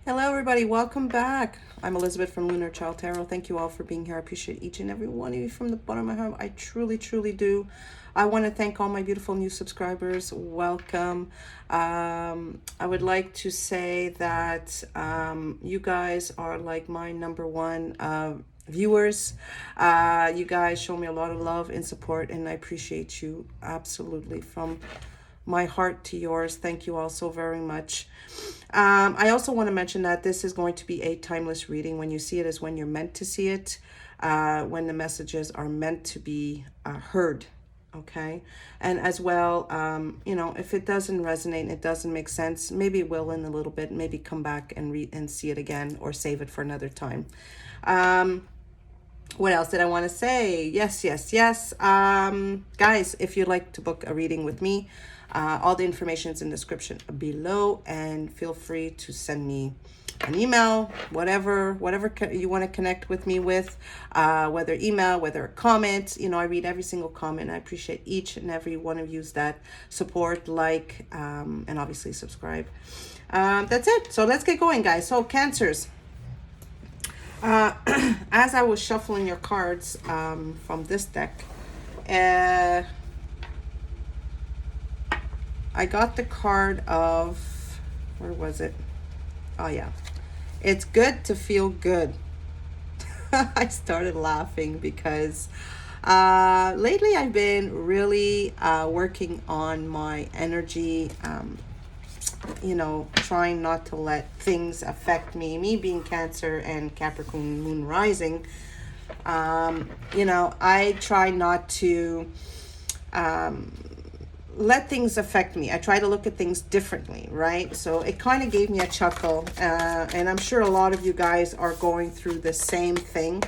Hello, everybody. Welcome back. I'm Elizabeth from Lunar Child Tarot. Thank you all for being here. I appreciate each and every one of you from the bottom of my heart. I truly, truly do. I want to thank all my beautiful new subscribers. Welcome. I would like to say that you guys are like my number one viewers. You guys show me a lot of love and support, and I appreciate you absolutely from my heart to yours. Thank you all so very much. I also want to mention that this is going to be a timeless reading. When you see it is when you're meant to see it, when the messages are meant to be heard. Okay. And as well, if it doesn't resonate and it doesn't make sense, maybe it will in a little bit. Maybe come back and read and see it again, or save it for another time. What else did I want to say? Yes. Guys, if you'd like to book a reading with me, all the information is in the description below, and feel free to send me an email, whatever you want to connect with me with, whether email, whether a comment. I read every single comment. I appreciate each and every one of you that support, and obviously subscribe. That's it. So let's get going, guys. So Cancers. As I was shuffling your cards from this deck, I got the card of, where was it? Oh yeah, it's good to feel good. I started laughing because lately I've been really working on my energy, trying not to let things affect me. Me being Cancer and Capricorn moon rising, I try not to let things affect me. I try to look at things differently, right? So it kind of gave me a chuckle, and I'm sure a lot of you guys are going through the same thing,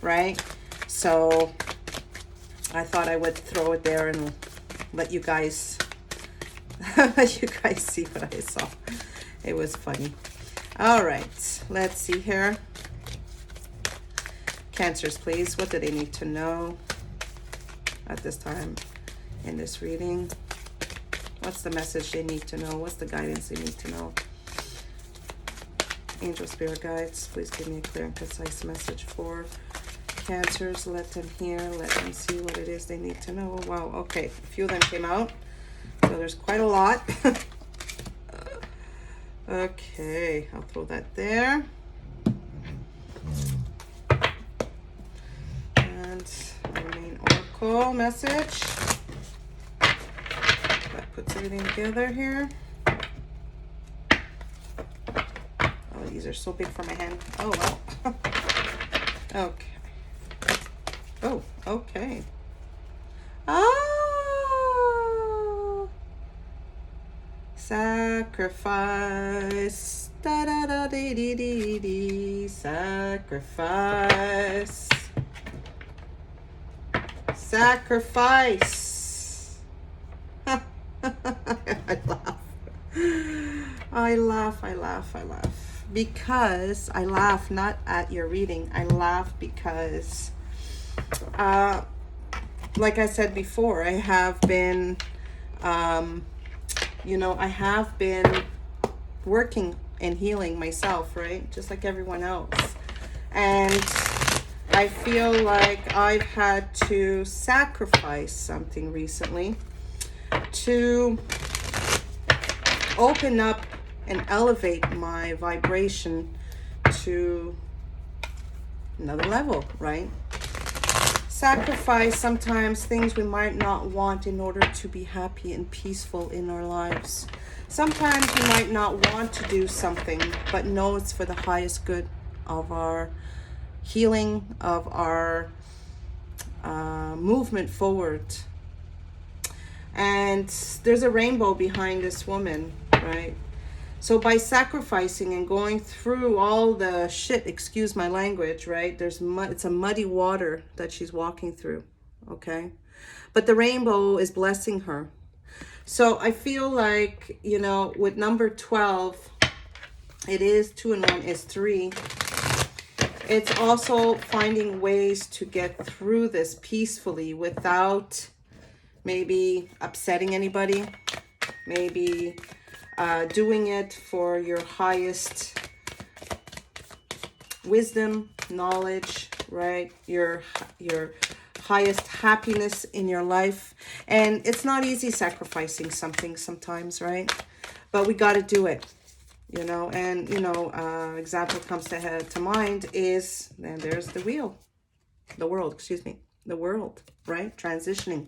right? So I thought I would throw it there and let you guys see what I saw. It was funny. All right, let's see here. Cancers, please. What do they need to know at this time in this reading? What's the message they need to know? What's the guidance they need to know? Angel, spirit guides, please give me a clear and concise message for Cancers. Let them hear, let them see what it is they need to know. Wow, okay, a few of them came out, so there's quite a lot. Okay, I'll throw that there. And my main oracle message that puts everything together here. Oh, these are so big for my hand. Oh, wow. Okay. Oh, okay. Oh, sacrifice. Da da da dee dee dee dee. Sacrifice. Sacrifice. I laugh. Because I laugh not at your reading. I laugh because, like I said before, I have been, I have been working and healing myself, right? Just like everyone else. And I feel like I've had to sacrifice something recently to open up and elevate my vibration to another level, right? Sacrifice sometimes things we might not want in order to be happy and peaceful in our lives. Sometimes we might not want to do something, but know it's for the highest good of our healing, of our movement forward. And there's a rainbow behind this woman, right? So by sacrificing and going through all the shit, excuse my language, right? It's a muddy water that she's walking through, okay? But the rainbow is blessing her. So I feel like, with number 12, it is 2 and 1 is 3. It's also finding ways to get through this peacefully without maybe upsetting anybody, maybe doing it for your highest wisdom, knowledge, right? Your highest happiness in your life. And it's not easy sacrificing something sometimes, right? But we got to do it, you know. And, you know, example comes to mind is, and there's the world, excuse me, the world, right? Transitioning.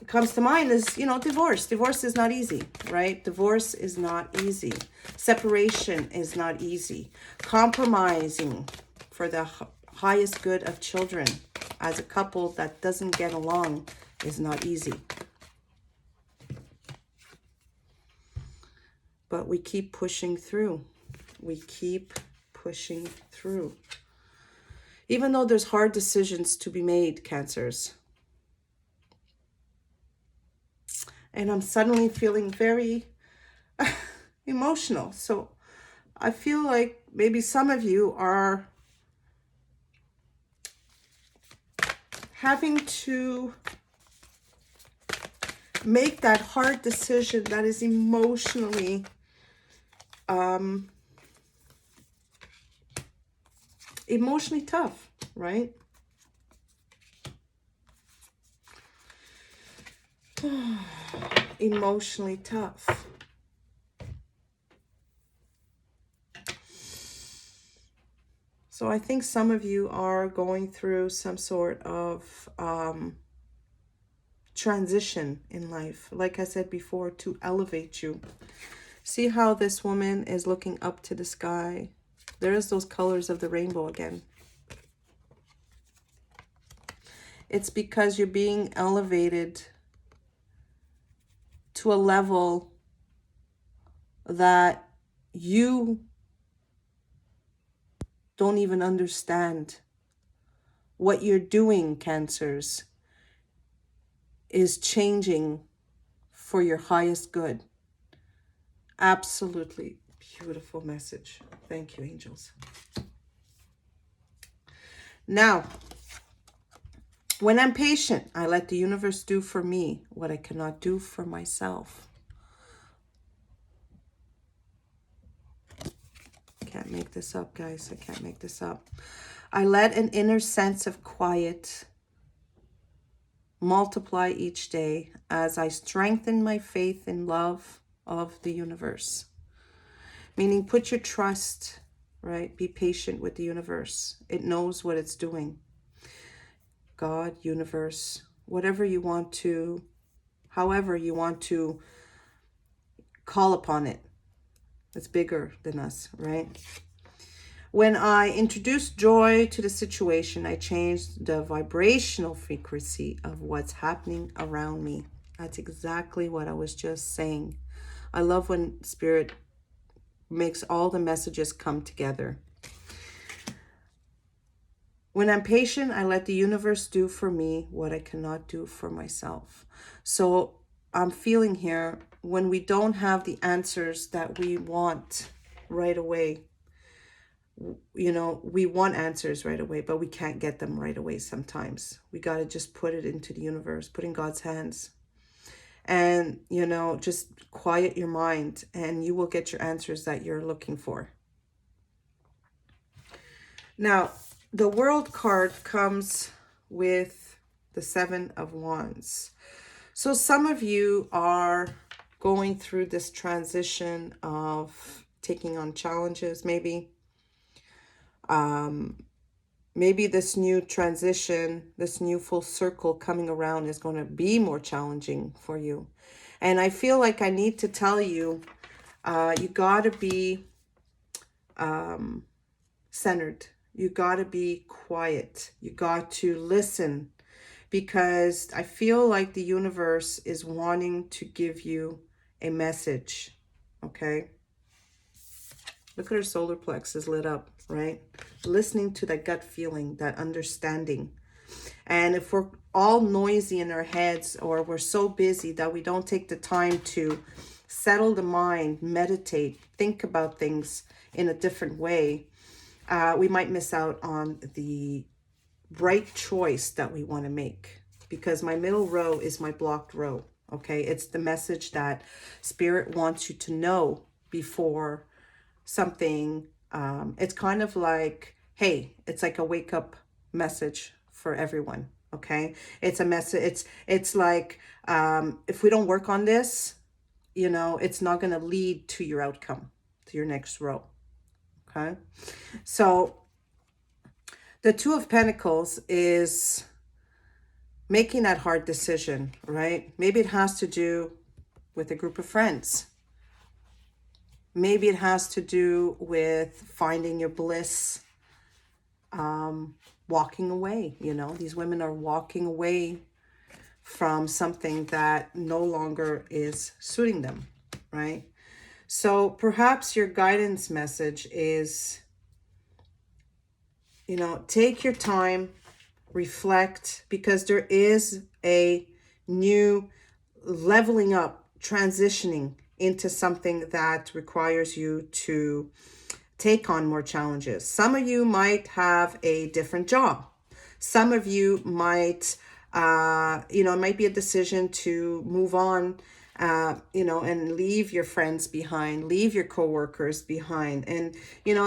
Comes to mind is, you know, divorce. Divorce is not easy, right? Divorce is not easy. Separation is not easy. Compromising for the highest good of children as a couple that doesn't get along is not easy. But we keep pushing through. We keep pushing through. Even though there's hard decisions to be made, Cancers. And I'm suddenly feeling very emotional. So I feel like maybe some of you are having to make that hard decision that is emotionally tough, right? Emotionally tough. So I think some of you are going through some sort of transition in life, like I said before, to elevate you. See how this woman is looking up to the sky. There's those colors of the rainbow again. It's because you're being elevated to a level that you don't even understand. What you're doing, Cancers, is changing for your highest good. Absolutely beautiful message. Thank you, angels. Now, when I'm patient, I let the universe do for me what I cannot do for myself. Can't make this up, guys. I can't make this up. I let an inner sense of quiet multiply each day as I strengthen my faith in love of the universe. Meaning, put your trust, right? Be patient with the universe. It knows what it's doing. God, universe, whatever you want to, however you want to call upon it. It's bigger than us, right? When I introduce joy to the situation, I change the vibrational frequency of what's happening around me. That's exactly what I was just saying. I love when Spirit makes all the messages come together. When I'm patient, I let the universe do for me what I cannot do for myself. So I'm feeling here, when we don't have the answers that we want right away, you know, we want answers right away, but we can't get them right away sometimes. We got to just put it into the universe, put in God's hands. And, you know, just quiet your mind and you will get your answers that you're looking for. Now, the World card comes with the 7 of Wands. So some of you are going through this transition of taking on challenges, maybe. Maybe this new transition, this new full circle coming around is going to be more challenging for you. And I feel like I need to tell you, you got to be centered. You got to be quiet. You got to listen, because I feel like the universe is wanting to give you a message, okay? Look at her solar plexus lit up, right? Listening to that gut feeling, that understanding. And if we're all noisy in our heads, or we're so busy that we don't take the time to settle the mind, meditate, think about things in a different way, we might miss out on the right choice that we want to make. Because my middle row is my blocked row, okay? It's the message that Spirit wants you to know before something. It's kind of like, hey, it's like a wake up message for everyone. Okay, it's a message. It's like, if we don't work on this, it's not going to lead to your outcome, to your next row. Okay, so the Two of Pentacles is making that hard decision, right? Maybe it has to do with a group of friends. Maybe it has to do with finding your bliss, walking away. These women are walking away from something that no longer is suiting them, right? So perhaps your guidance message is, take your time, reflect, because there is a new leveling up, transitioning into something that requires you to take on more challenges. Some of you might have a different job. Some of you might, it might be a decision to move on, and leave your friends behind, leave your coworkers behind. And,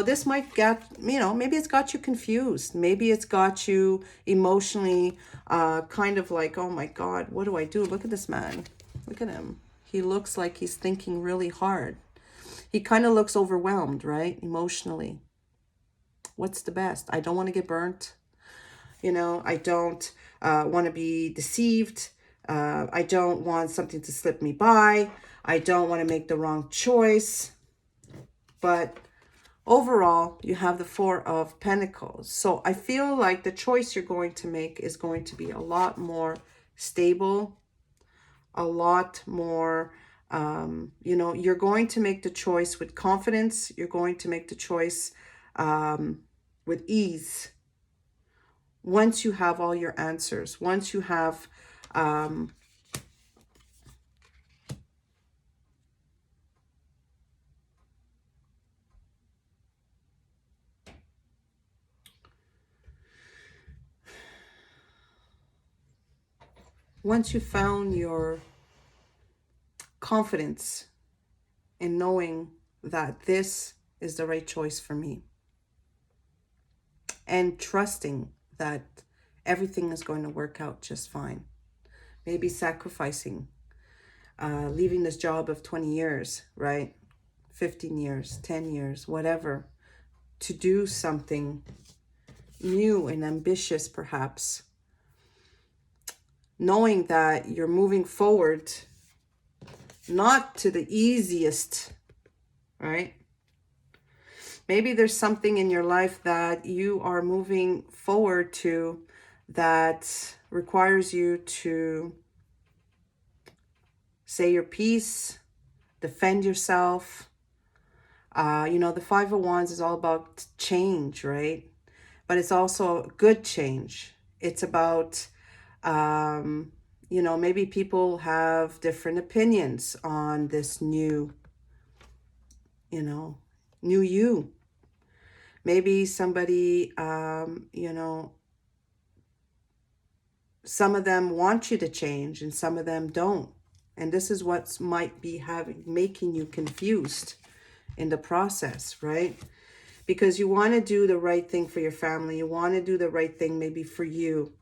this might get, maybe it's got you confused. Maybe it's got you emotionally, kind of like, oh my God, what do I do? Look at this man. Look at him. He looks like he's thinking really hard. He kind of looks overwhelmed, right? Emotionally. What's the best? I don't want to get burnt. I don't want to be deceived. I don't want something to slip me by. I don't want to make the wrong choice. But overall, you have the Four of Pentacles. So I feel like the choice you're going to make is going to be a lot more stable, a lot more, you're going to make the choice with confidence. You're going to make the choice with ease. Once you have all your answers, once you have, once you found your confidence in knowing that this is the right choice for me, and trusting that everything is going to work out just fine. Maybe sacrificing, leaving this job of 20 years, right? 15 years, 10 years, whatever, to do something new and ambitious, perhaps. Knowing that you're moving forward, not to the easiest, right? Maybe there's something in your life that you are moving forward to that requires you to say your piece, defend yourself. The Five of Wands is all about change, right? But it's also good change. It's about, maybe people have different opinions on this new you. Maybe somebody, some of them want you to change and some of them don't. And this is what might be making you confused in the process, right? Because you want to do the right thing for your family. You want to do the right thing maybe for you.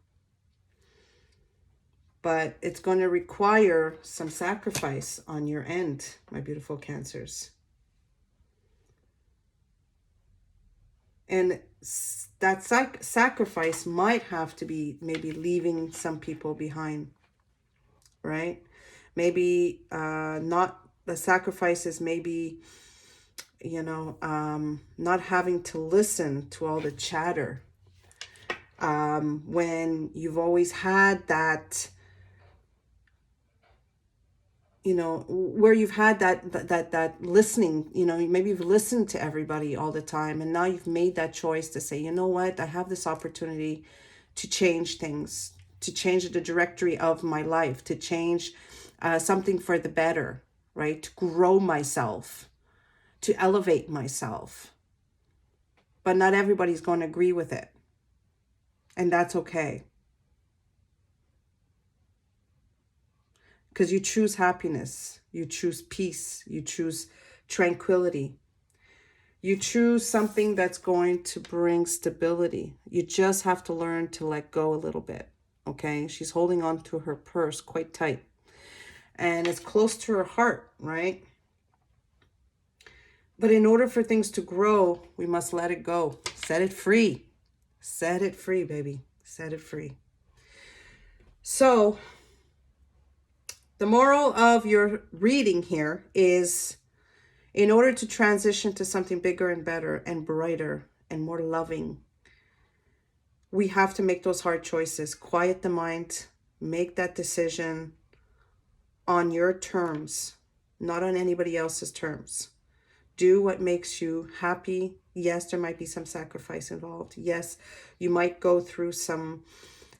But it's going to require some sacrifice on your end, my beautiful Cancers. And that sacrifice might have to be maybe leaving some people behind, right? Maybe not the sacrifices, maybe, not having to listen to all the chatter. When you've always had that, where you've had that listening, maybe you've listened to everybody all the time, and now you've made that choice to say, you know what, I have this opportunity to change things, to change the directory of my life, to change something for the better, right? To grow myself, to elevate myself. But not everybody's going to agree with it. And that's okay. Because you choose happiness, you choose peace, you choose tranquility. You choose something that's going to bring stability. You just have to learn to let go a little bit, okay? She's holding on to her purse quite tight. And it's close to her heart, right? But in order for things to grow, we must let it go. Set it free. Set it free, baby. Set it free. So, the moral of your reading here is, in order to transition to something bigger and better and brighter and more loving, we have to make those hard choices. Quiet the mind. Make that decision on your terms, not on anybody else's terms. Do what makes you happy. Yes, there might be some sacrifice involved. Yes, you might go through some,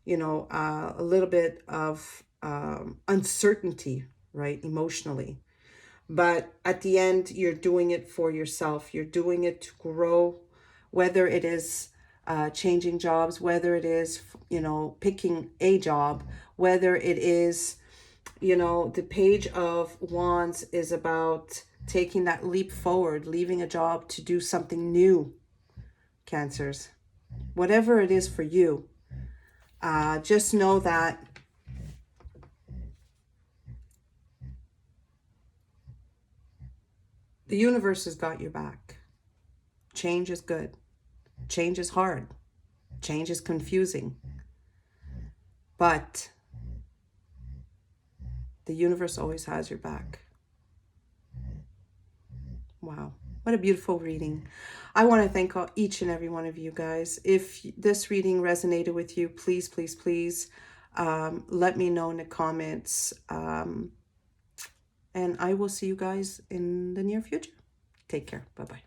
a little bit of uncertainty, right, emotionally. But at the end, you're doing it for yourself. You're doing it to grow, whether it is changing jobs, whether it is, picking a job, whether it is, the Page of Wands is about taking that leap forward, leaving a job to do something new, Cancers. Whatever it is for you, just know that the universe has got your back. Change is good. Change is hard. Change is confusing. But the universe always has your back. Wow. What a beautiful reading. I want to thank each and every one of you guys. If this reading resonated with you, please, please, please let me know in the comments. And I will see you guys in the near future. Take care. Bye-bye.